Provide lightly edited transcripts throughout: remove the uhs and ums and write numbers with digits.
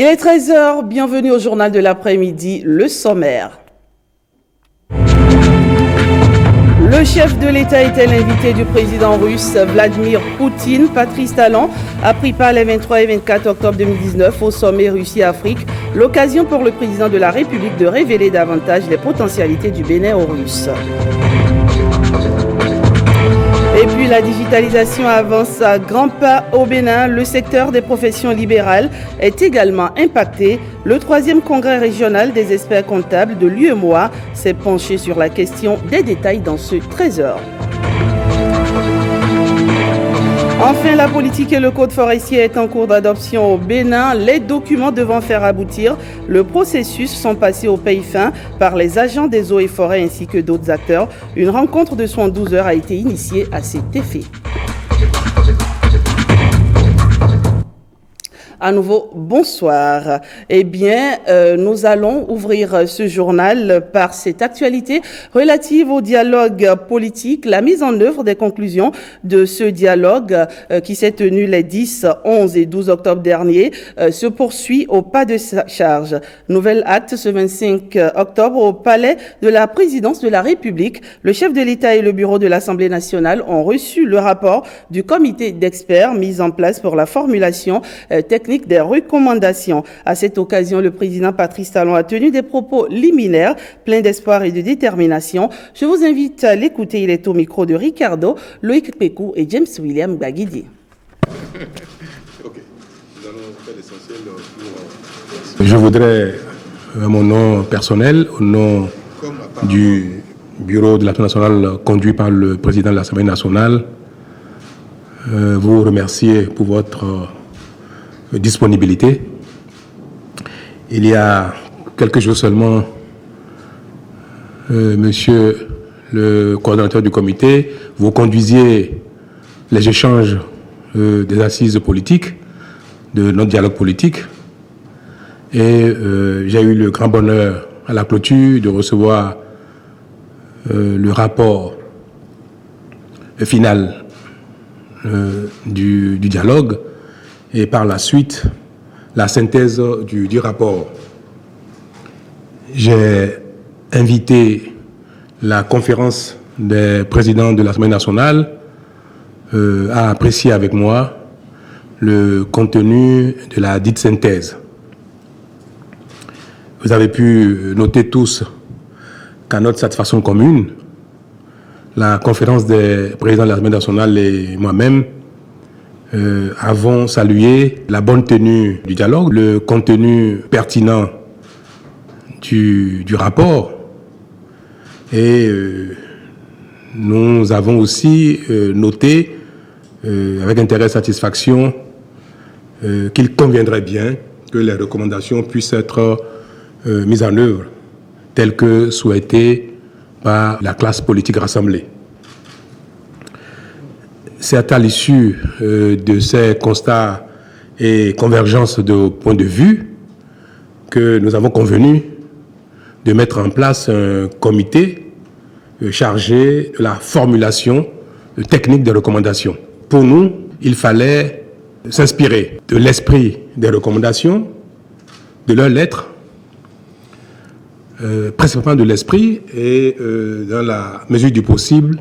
Il est 13 h, bienvenue au journal de l'après-midi, le sommaire. Le chef de l'État était l'invité du président russe Vladimir Poutine. Patrice Talon a pris part les 23 et 24 octobre 2019 au sommet Russie-Afrique. L'occasion pour le président de la République de révéler davantage les potentialités du Bénin aux Russes. Et puis la digitalisation avance à grands pas au Bénin. Le secteur des professions libérales est également impacté. Le 3e congrès régional des experts comptables de l'UEMOA s'est penché sur la question des détails dans ce 13 h. Enfin, la politique et le code forestier est en cours d'adoption au Bénin. Les documents devant faire aboutir le processus sont passés au pays fin par les agents des eaux et forêts ainsi que d'autres acteurs. Une rencontre de 72 heures a été initiée à cet effet. À nouveau, bonsoir. Eh bien, nous allons ouvrir ce journal par cette actualité relative au dialogue politique, la mise en œuvre des conclusions de ce dialogue qui s'est tenu les 10, 11 et 12 octobre dernier se poursuit au pas de charge. Nouvel acte ce 25 octobre au palais de la présidence de la République. Le chef de l'État et le bureau de l'Assemblée nationale ont reçu le rapport du comité d'experts mis en place pour la formulation technique des recommandations. À cette occasion, le président Patrice Talon a tenu des propos liminaires, pleins d'espoir et de détermination. Je vous invite à l'écouter. Il est au micro de Ricardo, Loïc Pécou et James William Baguidi. Je voudrais, à mon nom personnel, au nom du bureau de l'Assemblée nationale conduit par le président de l'Assemblée nationale, vous remercier pour votre disponibilité. Il y a quelques jours seulement, monsieur le coordonnateur du comité, vous conduisiez les échanges des assises politiques, de notre dialogue politique. Et j'ai eu le grand bonheur à la clôture de recevoir le rapport final du dialogue et par la suite la synthèse du rapport. J'ai invité la conférence des présidents de l'Assemblée nationale à apprécier avec moi le contenu de la dite synthèse. Vous avez pu noter tous qu'à notre satisfaction commune, la conférence des présidents de l'Assemblée nationale et moi-même avons salué la bonne tenue du dialogue, le contenu pertinent du rapport et nous avons aussi noté avec intérêt et satisfaction qu'il conviendrait bien que les recommandations puissent être mises en œuvre telles que souhaitées par la classe politique rassemblée. C'est à l'issue de ces constats et convergences de points de vue que nous avons convenu de mettre en place un comité chargé de la formulation technique des recommandations. Pour nous, il fallait s'inspirer de l'esprit des recommandations, de leurs lettres, principalement de l'esprit et dans la mesure du possible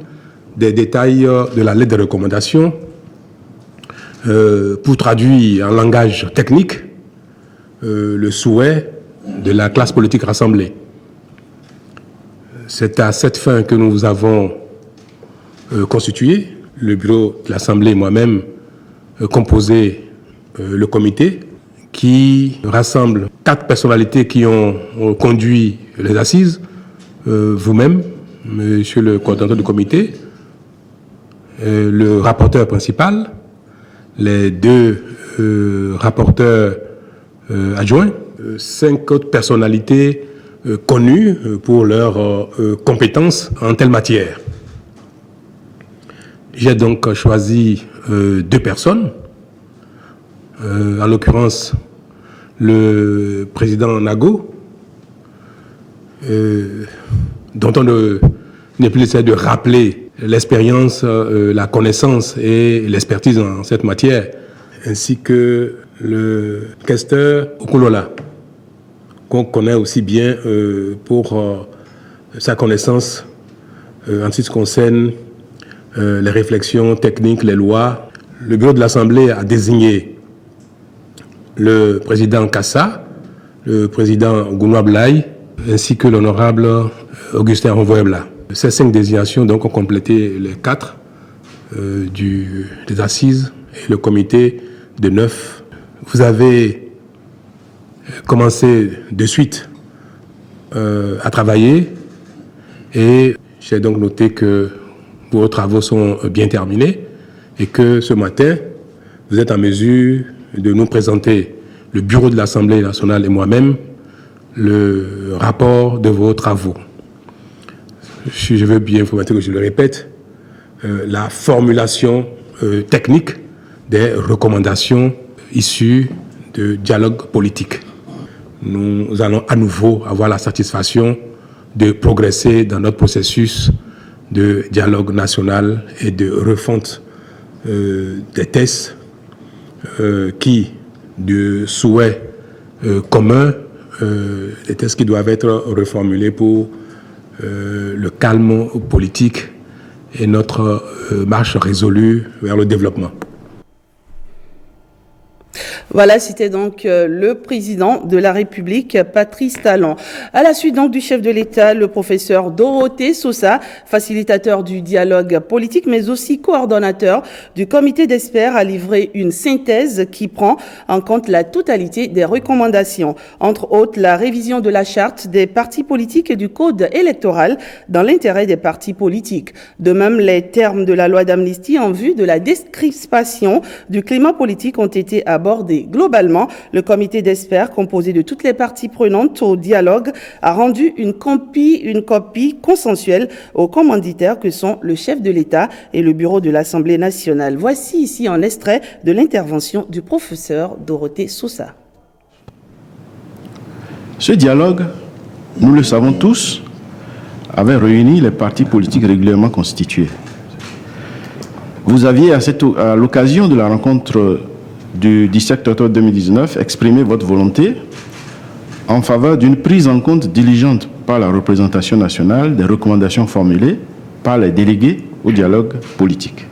des détails de la lettre de recommandation pour traduire en langage technique le souhait de la classe politique rassemblée. C'est à cette fin que nous avons constitué, le bureau de l'Assemblée et moi-même, composé le comité qui rassemble 4 personnalités qui ont conduit les assises, vous-même, monsieur le coordonnateur du comité, le rapporteur principal, les 2 rapporteurs adjoints, 5 autres personnalités connues pour leurs compétences en telle matière. J'ai donc choisi 2 personnes, en l'occurrence le président Nago, dont on n'est plus nécessaire de rappeler l'expérience, la connaissance et l'expertise en cette matière, ainsi que le questeur Okulola, qu'on connaît aussi bien pour sa connaissance en ce qui concerne les réflexions techniques, les lois. Le bureau de l'Assemblée a désigné le président Kassa, le président Gounoua Blay, ainsi que l'honorable Augustin Renvoyebla. Ces 5 désignations donc, ont complété les 4 des assises et le comité de 9. Vous avez commencé de suite à travailler et j'ai donc noté que vos travaux sont bien terminés et que ce matin, vous êtes en mesure de nous présenter, le bureau de l'Assemblée nationale et moi-même, le rapport de vos travaux. Je veux bien vous que je le répète, la formulation technique des recommandations issues de dialogue politique. Nous allons à nouveau avoir la satisfaction de progresser dans notre processus de dialogue national et de refonte des tests qui, de souhait commun, des tests qui doivent être reformulés pour le calme politique et notre marche résolue vers le développement. Voilà, c'était donc le président de la République, Patrice Talon. À la suite donc du chef de l'État, le professeur Dorothée Sosa, facilitateur du dialogue politique, mais aussi coordonnateur du comité d'experts, a livré une synthèse qui prend en compte la totalité des recommandations. Entre autres, la révision de la charte des partis politiques et du code électoral dans l'intérêt des partis politiques. De même, les termes de la loi d'amnistie en vue de la décrispation du climat politique ont été abordés. Globalement, le comité d'experts, composé de toutes les parties prenantes au dialogue, a rendu une copie consensuelle aux commanditaires que sont le chef de l'État et le bureau de l'Assemblée nationale. Voici ici un extrait de l'intervention du professeur Dorothée Sosa. Ce dialogue, nous le savons tous, avait réuni les partis politiques régulièrement constitués. Vous aviez, à l'occasion de la rencontre du 17 octobre 2019, exprimé votre volonté en faveur d'une prise en compte diligente par la représentation nationale des recommandations formulées par les délégués au dialogue politique.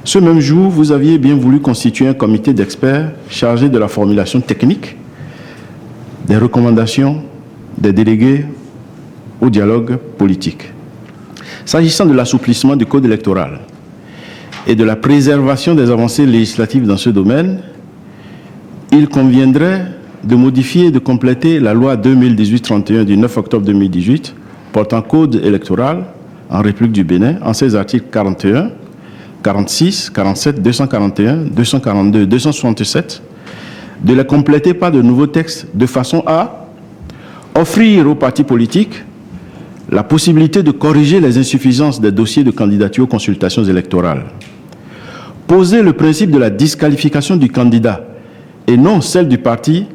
Ce même jour, vous aviez bien voulu constituer un comité d'experts chargé de la formulation technique des recommandations des délégués au dialogue politique. S'agissant de l'assouplissement du code électoral et de la préservation des avancées législatives dans ce domaine, il conviendrait de modifier et de compléter la loi 2018-31 du 9 octobre 2018 portant code électoral en République du Bénin en ses articles 41, 46, 47, 241, 242 et 267, de les compléter par de nouveaux textes de façon à offrir aux partis politiques la possibilité de corriger les insuffisances des dossiers de candidature aux consultations électorales, poser le principe de la disqualification du candidat et non celle du parti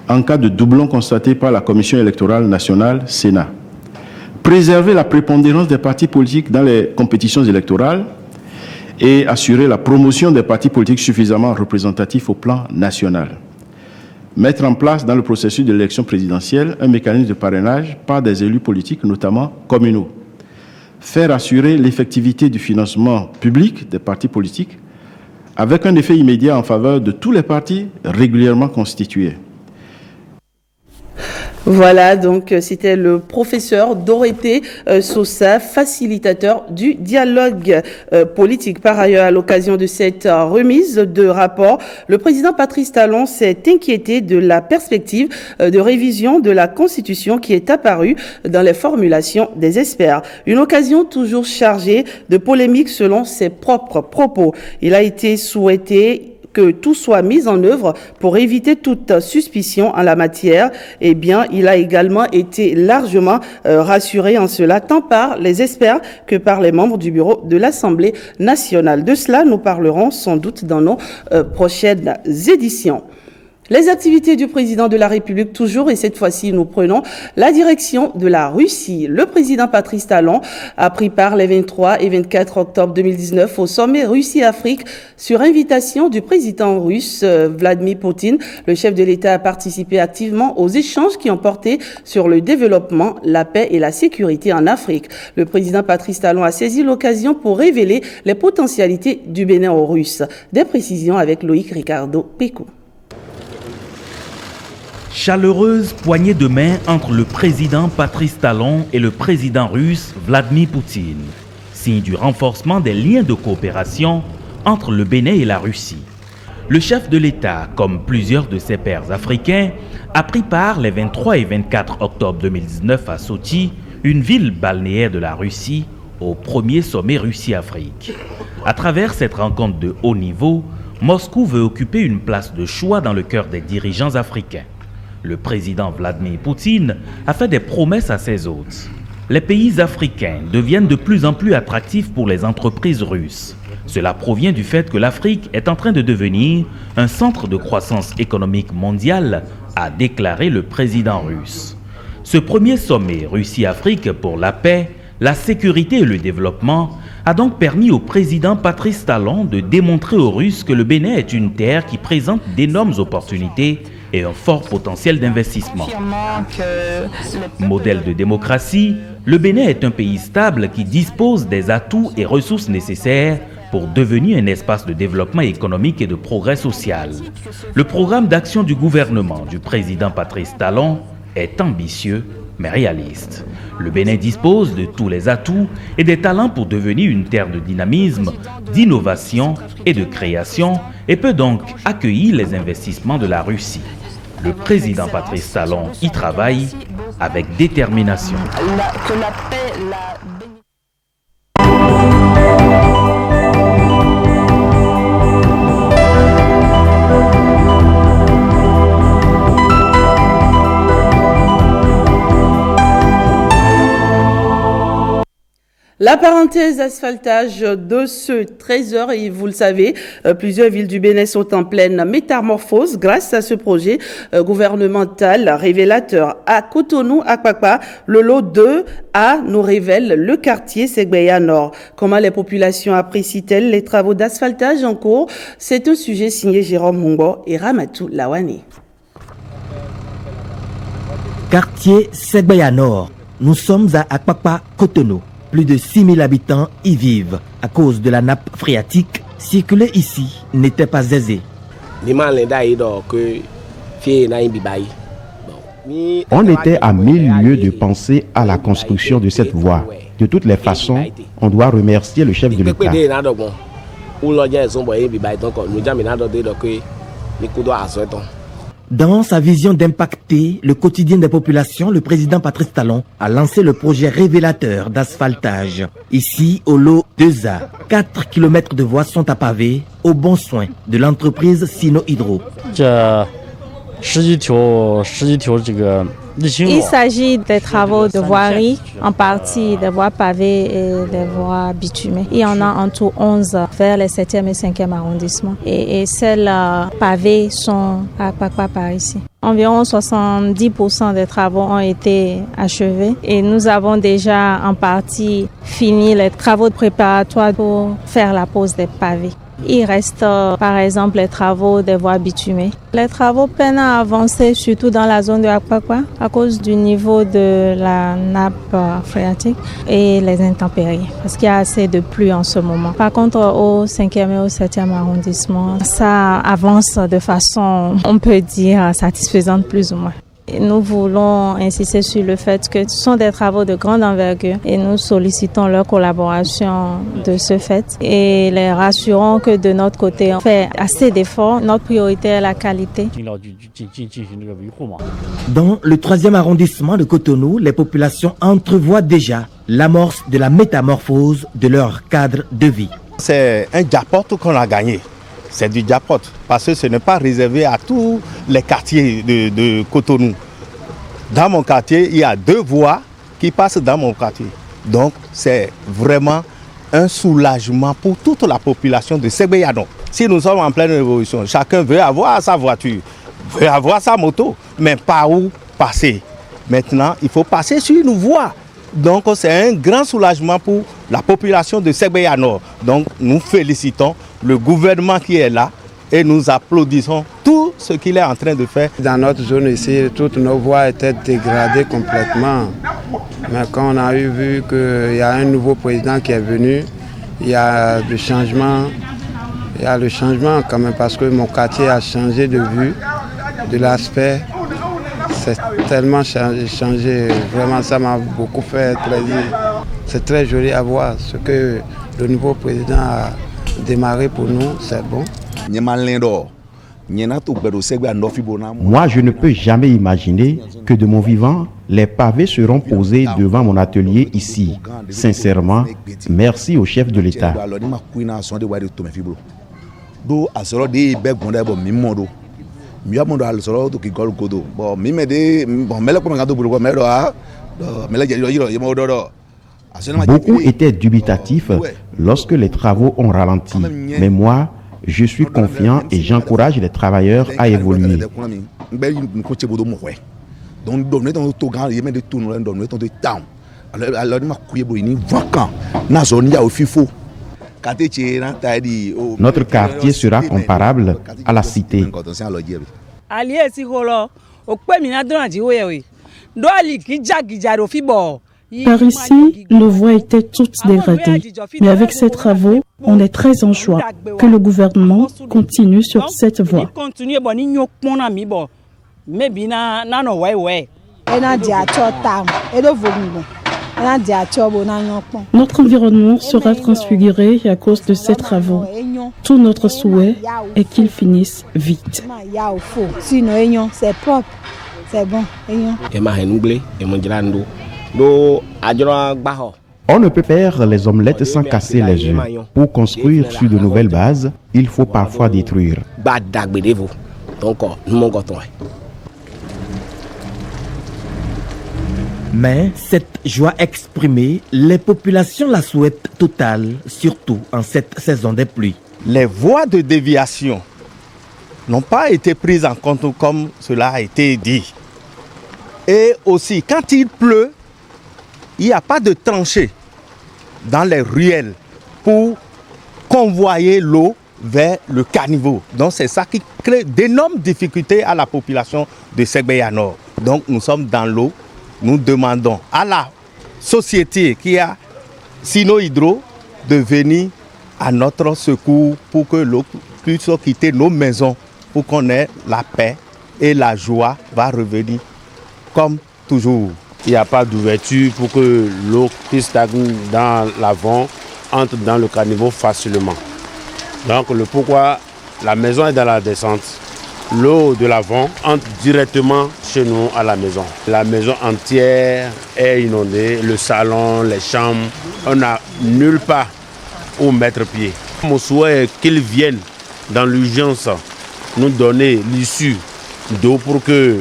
en cas de doublon constaté par la Commission électorale nationale Sénat, préserver la prépondérance des partis politiques dans les compétitions électorales et assurer la promotion des partis politiques suffisamment représentatifs au plan national, mettre en place dans le processus de l'élection présidentielle un mécanisme de parrainage par des élus politiques, notamment communaux, faire assurer l'effectivité du financement public des partis politiques avec un effet immédiat en faveur de tous les partis régulièrement constitués. Voilà, donc c'était le professeur Dorothée Sosa, facilitateur du dialogue politique. Par ailleurs, à l'occasion de cette remise de rapport, le président Patrice Talon s'est inquiété de la perspective de révision de la Constitution qui est apparue dans les formulations des experts. Une occasion toujours chargée de polémiques selon ses propres propos. Il a été souhaité que tout soit mis en œuvre pour éviter toute suspicion en la matière. Eh bien, il a également été largement rassuré en cela, tant par les experts que par les membres du bureau de l'Assemblée nationale. De cela, nous parlerons sans doute dans nos prochaines éditions. Les activités du président de la République toujours, et cette fois-ci nous prenons la direction de la Russie. Le président Patrice Talon a pris part les 23 et 24 octobre 2019 au sommet Russie-Afrique sur invitation du président russe Vladimir Poutine. Le chef de l'État a participé activement aux échanges qui ont porté sur le développement, la paix et la sécurité en Afrique. Le président Patrice Talon a saisi l'occasion pour révéler les potentialités du Bénin aux Russes. Des précisions avec Loïc Ricardo Pécou. Chaleureuse poignée de main entre le président Patrice Talon et le président russe Vladimir Poutine, signe du renforcement des liens de coopération entre le Bénin et la Russie. Le chef de l'État, comme plusieurs de ses pairs africains, a pris part les 23 et 24 octobre 2019 à Sochi, une ville balnéaire de la Russie, au premier sommet Russie-Afrique. À travers cette rencontre de haut niveau, Moscou veut occuper une place de choix dans le cœur des dirigeants africains. Le président Vladimir Poutine a fait des promesses à ses hôtes. Les pays africains deviennent de plus en plus attractifs pour les entreprises russes. Cela provient du fait que l'Afrique est en train de devenir un centre de croissance économique mondiale, a déclaré le président russe. Ce premier sommet Russie-Afrique pour la paix, la sécurité et le développement a donc permis au président Patrice Talon de démontrer aux Russes que le Bénin est une terre qui présente d'énormes opportunités et un fort potentiel d'investissement. Modèle de démocratie, le Bénin est un pays stable qui dispose des atouts et ressources nécessaires pour devenir un espace de développement économique et de progrès social. Le programme d'action du gouvernement du président Patrice Talon est ambitieux mais réaliste. Le Bénin dispose de tous les atouts et des talents pour devenir une terre de dynamisme, d'innovation et de création et peut donc accueillir les investissements de la Russie. Le président Patrice Talon y travaille avec détermination. La parenthèse asphaltage de ce 13h, et vous le savez, plusieurs villes du Bénin sont en pleine métamorphose grâce à ce projet gouvernemental révélateur. À Cotonou, à Kpakpa, le lot 2A nous révèle le quartier Segbeya Nord. Comment les populations apprécient-elles les travaux d'asphaltage en cours? C'est un sujet signé Jérôme Mungbo et Ramatou Lawani. Quartier Segbeya Nord. Nous sommes à Akpakpa, Cotonou. Plus de 6000 habitants y vivent. À cause de la nappe phréatique, circuler ici n'était pas aisé. On était à 1000 lieues de penser à la construction de cette voie. De toutes les façons, on doit remercier le chef de l'État. Dans sa vision d'impacter le quotidien des populations, le président Patrice Talon a lancé le projet révélateur d'asphaltage. Ici, au lot 2A, 4 km de voies sont à pavé au bon soin de l'entreprise Sino Hydro. Il s'agit des travaux de voirie, en partie des voies pavées et des voies bitumées. Il y en a en tout 11 vers les 7e et 5e arrondissements. Et celles pavées sont à Kpakpa par ici. Environ 70% des travaux ont été achevés et nous avons déjà en partie fini les travaux préparatoires pour faire la pose des pavés. Il reste par exemple les travaux des voies bitumées. Les travaux peinent à avancer surtout dans la zone de Akpakpa à cause du niveau de la nappe phréatique et les intempéries parce qu'il y a assez de pluie en ce moment. Par contre au 5e et au 7e arrondissement, ça avance de façon, on peut dire, satisfaisante plus ou moins. Nous voulons insister sur le fait que ce sont des travaux de grande envergure et nous sollicitons leur collaboration de ce fait et les rassurons que de notre côté on fait assez d'efforts. Notre priorité est la qualité. Dans le 3e arrondissement de Cotonou, les populations entrevoient déjà l'amorce de la métamorphose de leur cadre de vie. C'est un jackpot qu'on a gagné. C'est du jackpot parce que ce n'est pas réservé à tous les quartiers de Cotonou. Dans mon quartier, il y a 2 voies qui passent dans mon quartier. Donc c'est vraiment un soulagement pour toute la population de Segbeya Nord. Si nous sommes en pleine révolution, chacun veut avoir sa voiture. veut avoir sa moto, mais par où passer? Maintenant, il faut passer sur une voie. Donc c'est un grand soulagement pour la population de Segbeya Nord. Donc nous félicitons le gouvernement qui est là et nous applaudissons tout ce qu'il est en train de faire. Dans notre zone ici, toutes nos voies étaient dégradées complètement. Mais quand on a vu qu'il y a un nouveau président qui est venu, il y a le changement. Il y a le changement quand même parce que mon quartier a changé de vue, de l'aspect. C'est tellement changé, vraiment ça m'a beaucoup fait plaisir. C'est très joli à voir ce que le nouveau président a démarré pour nous, c'est bon. Moi, je ne peux jamais imaginer que de mon vivant, les pavés seront posés devant mon atelier ici. Sincèrement, merci au chef de l'État. Beaucoup étaient dubitatifs lorsque les travaux ont ralenti. Mais moi, je suis confiant et j'encourage les travailleurs à évoluer. Notre quartier sera comparable à la cité. Par ici, nos voies étaient toutes dégradées. Mais avec ces travaux, on est très en joie que le gouvernement continue sur cette voie. Notre environnement sera transfiguré à cause de ces travaux. Tout notre souhait est qu'ils finissent vite. C'est propre, c'est bon. On ne peut faire les omelettes sans casser les œufs. Pour construire sur de nouvelles bases, il faut parfois détruire. Mais cette joie exprimée, les populations la souhaitent totale, surtout en cette saison des pluies. Les voies de déviation n'ont pas été prises en compte comme cela a été dit. Et aussi, quand il pleut, il n'y a pas de tranchées dans les ruelles pour convoyer l'eau vers le caniveau. Donc c'est ça qui crée d'énormes difficultés à la population de Segbeya Nord. Donc nous sommes dans l'eau. Nous demandons à la société qui a Sino Hydro de venir à notre secours pour que l'eau puisse quitter nos maisons, pour qu'on ait la paix et la joie va revenir comme toujours. Il n'y a pas d'ouverture pour que l'eau qui stagne dans l'avant entre dans le caniveau facilement. Donc le pourquoi la maison est dans la descente. L'eau de l'avant entre directement chez nous à la maison. La maison entière est inondée, le salon, les chambres, on n'a nulle part où mettre pied. Mon souhait est qu'ils viennent dans l'urgence nous donner l'issue d'eau pour que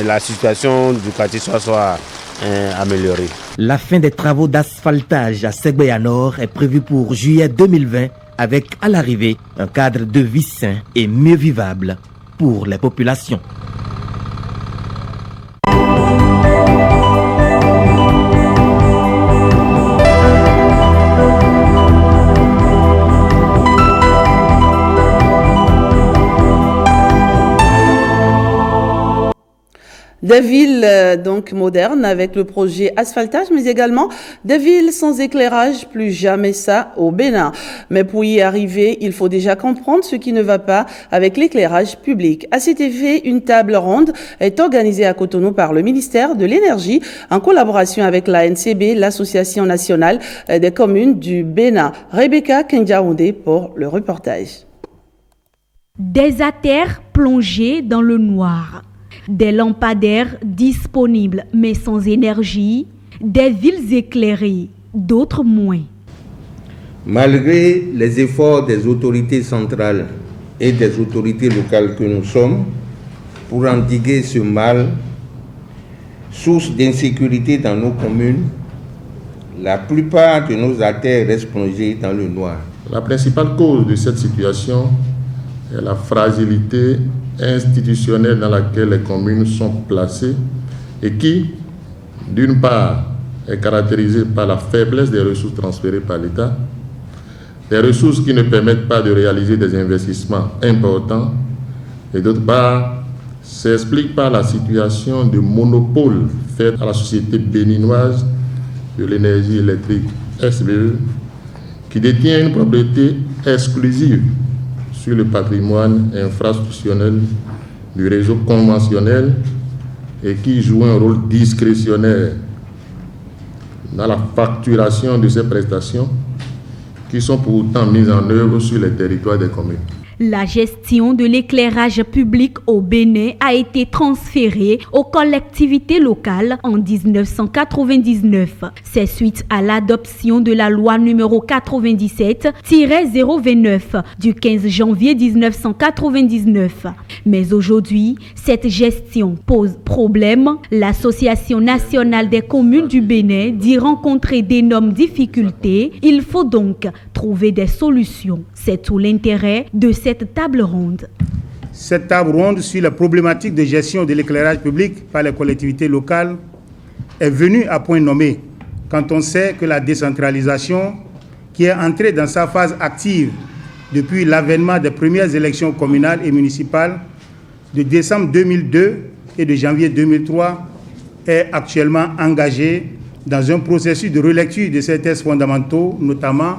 la situation du quartier soit améliorée. La fin des travaux d'asphaltage à Segbeya Nord est prévue pour juillet 2020 avec à l'arrivée un cadre de vie sain et mieux vivable pour les populations. Des villes donc modernes avec le projet asphaltage, mais également des villes sans éclairage, plus jamais ça au Bénin. Mais pour y arriver, il faut déjà comprendre ce qui ne va pas avec l'éclairage public. À cet effet, une table ronde est organisée à Cotonou par le ministère de l'Énergie en collaboration avec la NCB, l'Association nationale des communes du Bénin. Rebecca Kenjaoundé pour le reportage. Des artères plongées dans le noir. Des lampadaires disponibles mais sans énergie, des villes éclairées, d'autres moins. Malgré les efforts des autorités centrales et des autorités locales que nous sommes pour endiguer ce mal, source d'insécurité dans nos communes, la plupart de nos artères restent plongées dans le noir. La principale cause de cette situation est la fragilité institutionnelle dans laquelle les communes sont placées et qui, d'une part, est caractérisée par la faiblesse des ressources transférées par l'État, des ressources qui ne permettent pas de réaliser des investissements importants, et d'autre part, s'explique par la situation de monopole faite à la société béninoise de l'énergie électrique SBE, qui détient une propriété exclusive sur le patrimoine infrastructurel du réseau conventionnel et qui joue un rôle discrétionnaire dans la facturation de ces prestations qui sont pourtant mises en œuvre sur les territoires des communes. La gestion de l'éclairage public au Bénin a été transférée aux collectivités locales en 1999. C'est suite à l'adoption de la loi numéro 97-029 du 15 janvier 1999. Mais aujourd'hui, cette gestion pose problème. L'Association nationale des communes du Bénin dit rencontrer d'énormes difficultés. Il faut donc trouver des solutions. C'est tout l'intérêt de cette table ronde. Cette table ronde sur la problématique de gestion de l'éclairage public par les collectivités locales est venue à point nommé quand on sait que la décentralisation, qui est entrée dans sa phase active depuis l'avènement des premières élections communales et municipales de décembre 2002 et de janvier 2003, est actuellement engagée dans un processus de relecture de ces textes fondamentaux, notamment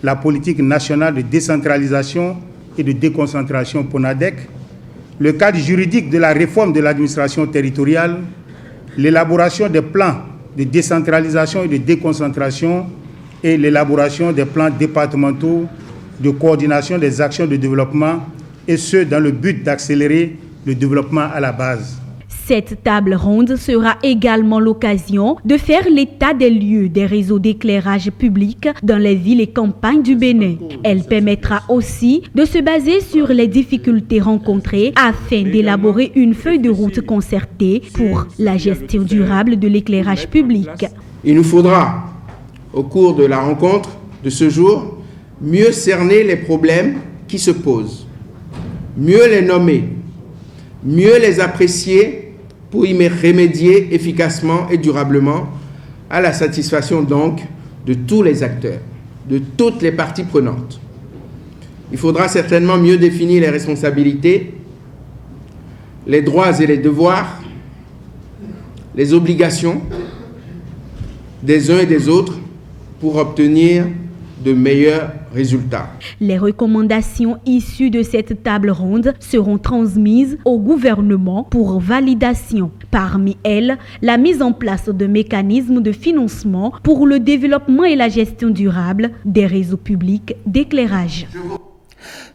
la politique nationale de décentralisation et de déconcentration PONADEC, le cadre juridique de la réforme de l'administration territoriale, l'élaboration des plans de décentralisation et de déconcentration et l'élaboration des plans départementaux de coordination des actions de développement, et ce, dans le but d'accélérer le développement à la base. Cette table ronde sera également l'occasion de faire l'état des lieux des réseaux d'éclairage public dans les villes et campagnes du Bénin. Elle permettra aussi de se baser sur les difficultés rencontrées afin d'élaborer une feuille de route concertée pour la gestion durable de l'éclairage public. Il nous faudra, au cours de la rencontre de ce jour, mieux cerner les problèmes qui se posent, mieux les nommer, mieux les apprécier pour y remédier efficacement et durablement à la satisfaction donc de tous les acteurs, de toutes les parties prenantes. Il faudra certainement mieux définir les responsabilités, les droits et les devoirs, les obligations des uns et des autres pour obtenir de meilleurs résultats. Les recommandations issues de cette table ronde seront transmises au gouvernement pour validation. Parmi elles, la mise en place de mécanismes de financement pour le développement et la gestion durable des réseaux publics d'éclairage.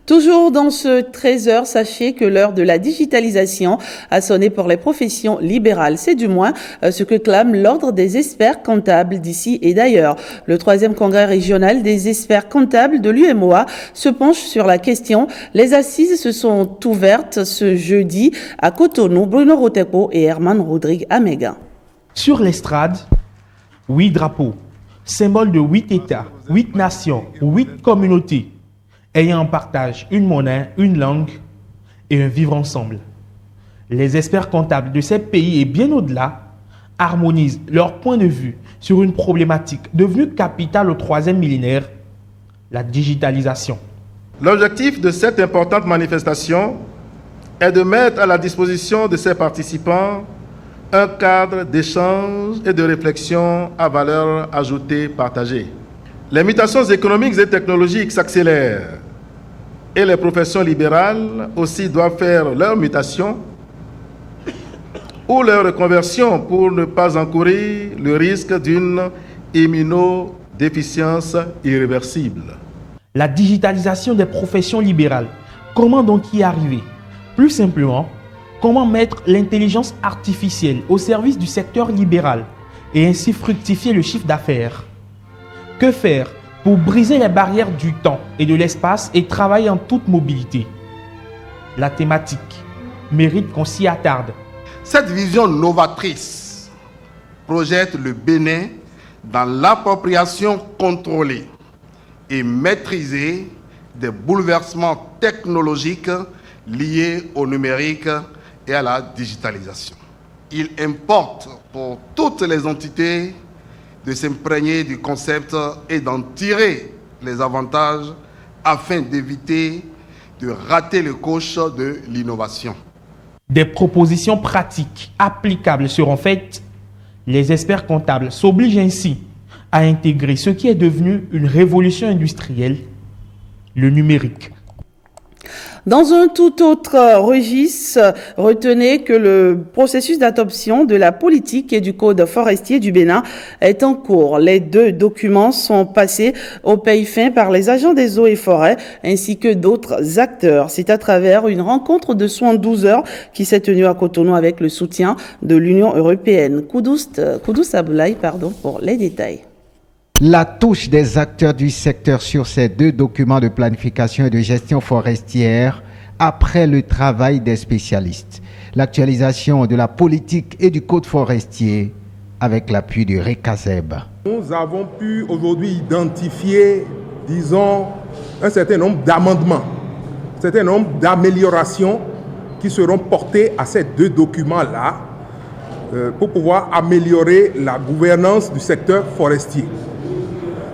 Toujours dans ce 13h, sachez que l'heure de la digitalisation a sonné pour les professions libérales. C'est du moins ce que clame l'Ordre des experts comptables d'ici et d'ailleurs. Le 3e congrès régional des experts comptables de l'UMOA se penche sur la question. Les assises se sont ouvertes ce jeudi à Cotonou. Bruno Roteco et Herman Rodrigue Amega. Sur l'estrade, 8 drapeaux, symbole de 8 États, 8 nations, 8 communautés, ayant en partage une monnaie, une langue et un vivre ensemble. Les experts comptables de ces pays et bien au-delà harmonisent leur point de vue sur une problématique devenue capitale au 3e millénaire, la digitalisation. L'objectif de cette importante manifestation est de mettre à la disposition de ses participants un cadre d'échange et de réflexion à valeur ajoutée partagée. Les mutations économiques et technologiques s'accélèrent et les professions libérales aussi doivent faire leur mutation ou leur reconversion pour ne pas encourir le risque d'une immunodéficience irréversible. La digitalisation des professions libérales, comment donc y arriver? Plus simplement, comment mettre l'intelligence artificielle au service du secteur libéral et ainsi fructifier le chiffre d'affaires? Que faire pour briser les barrières du temps et de l'espace et travailler en toute mobilité? La thématique mérite qu'on s'y attarde. Cette vision novatrice projette le Bénin dans l'appropriation contrôlée et maîtrisée des bouleversements technologiques liées au numérique et à la digitalisation. Il importe pour toutes les entités de s'imprégner du concept et d'en tirer les avantages afin d'éviter de rater le coche de l'innovation. Des propositions pratiques applicables seront faites. Les experts comptables s'obligent ainsi à intégrer ce qui est devenu une révolution industrielle, le numérique. Dans un tout autre registre, retenez que le processus d'adoption de la politique et du code forestier du Bénin est en cours. Les 2 documents sont passés au pays fin par les agents des eaux et forêts ainsi que d'autres acteurs. C'est à travers une rencontre de 72 heures qui s'est tenue à Cotonou avec le soutien de l'Union européenne. Koudous Aboulaye, pour les détails. La touche des acteurs du secteur sur ces 2 documents de planification et de gestion forestière après le travail des spécialistes. L'actualisation de la politique et du code forestier avec l'appui du RECASEB. Nous avons pu aujourd'hui identifier, disons, un certain nombre d'amendements, un certain nombre d'améliorations qui seront portées à ces 2 documents-là pour pouvoir améliorer la gouvernance du secteur forestier.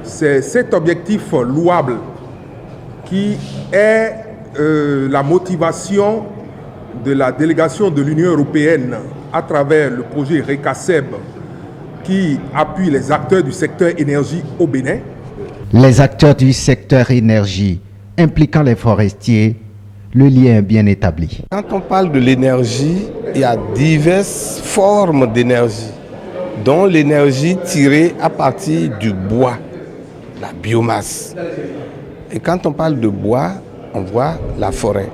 C'est cet objectif louable qui est la motivation de la délégation de l'Union européenne à travers le projet RECASEB qui appuie les acteurs du secteur énergie au Bénin. Les acteurs du secteur énergie impliquant les forestiers, le lien est bien établi. Quand on parle de l'énergie, il y a diverses formes d'énergie, dont l'énergie tirée à partir du bois, la biomasse. Et quand on parle de bois, on voit la forêt.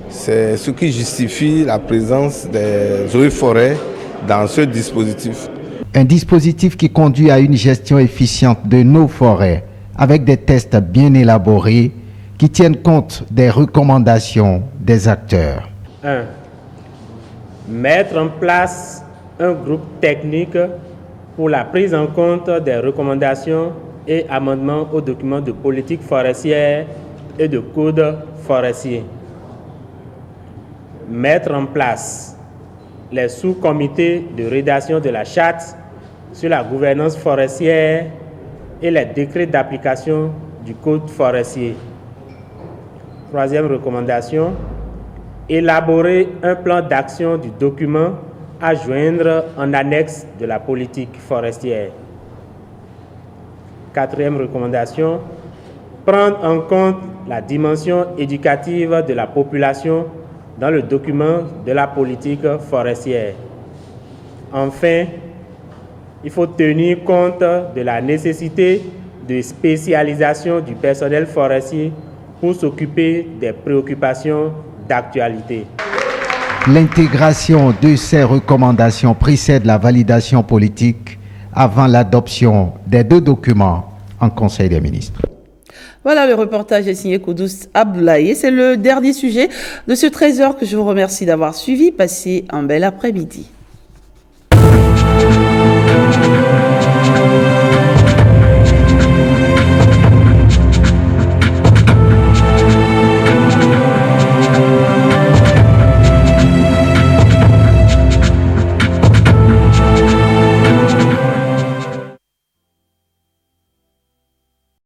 C'est ce qui justifie la présence des eaux et forêts dans ce dispositif. Un dispositif qui conduit à une gestion efficiente de nos forêts avec des tests bien élaborés qui tiennent compte des recommandations des acteurs. 1. Mettre en place un groupe technique pour la prise en compte des recommandations et amendements aux documents de politique forestière et de code forestier. Mettre en place les sous-comités de rédaction de la charte sur la gouvernance forestière et les décrets d'application du code forestier. 3e recommandation, élaborer un plan d'action du document à joindre en annexe de la politique forestière. 4e recommandation, prendre en compte la dimension éducative de la population dans le document de la politique forestière. Enfin, il faut tenir compte de la nécessité de spécialisation du personnel forestier pour s'occuper des préoccupations d'actualité. L'intégration de ces recommandations précède la validation politique avant l'adoption des 2 documents en Conseil des ministres. Voilà, le reportage est signé Koudous Aboulaye. C'est le dernier sujet de ce 13h que je vous remercie d'avoir suivi. Passez un bel après-midi.